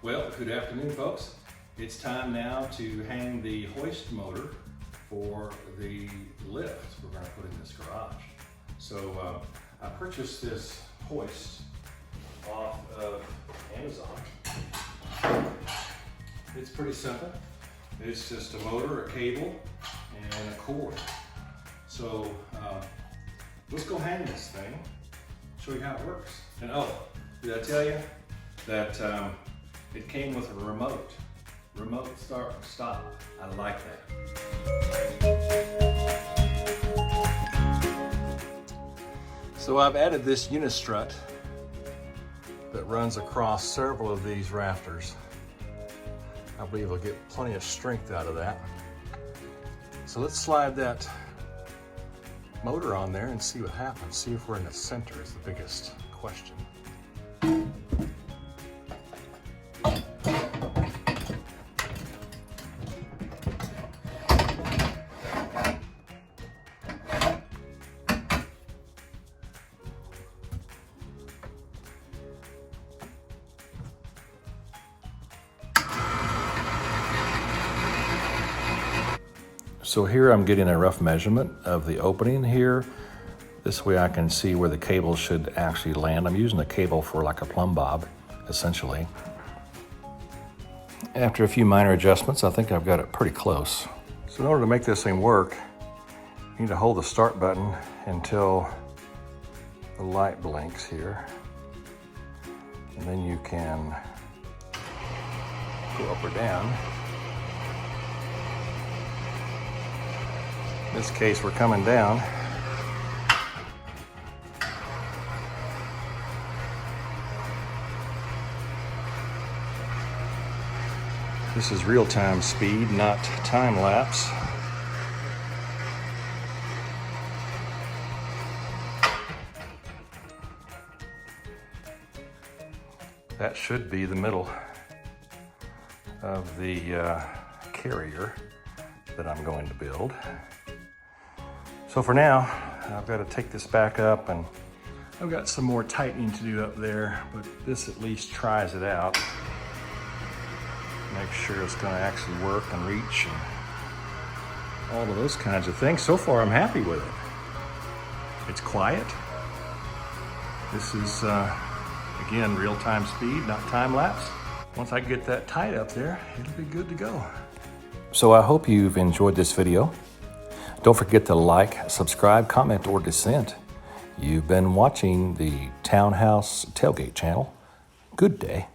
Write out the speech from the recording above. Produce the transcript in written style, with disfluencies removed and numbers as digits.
Well, good afternoon, folks. It's time now to hang the hoist motor for the lift we're going to put in this garage. So I purchased this hoist off of Amazon. It's pretty simple. It's just a motor, a cable, and a cord. So let's go hang this thing, show you how it works. And oh, did I tell you that it came with a remote start and stop. I like that. So I've added this unistrut that runs across several of these rafters. I believe I'll get plenty of strength out of that. So let's slide that motor on there and see what happens. See if we're in the center is the biggest question. So here I'm getting a rough measurement of the opening here. This way I can see where the cable should actually land. I'm using the cable for like a plumb bob, essentially. After a few minor adjustments, I think I've got it pretty close. So in order to make this thing work, you need to hold the start button until the light blinks here. And then you can go up or down. In this case, we're coming down. This is real-time speed, not time-lapse. That should be the middle of the carrier that I'm going to build. So for now, I've got to take this back up, and I've got some more tightening to do up there, but this at least tries it out. Make sure it's going to actually work and reach and all of those kinds of things. So far, I'm happy with it. It's quiet. This is, again, real-time speed, not time-lapse. Once I get that tight up there, it'll be good to go. So I hope you've enjoyed this video. Don't forget to like, subscribe, comment, or dissent. You've been watching the Townhouse Tailgate channel. Good day.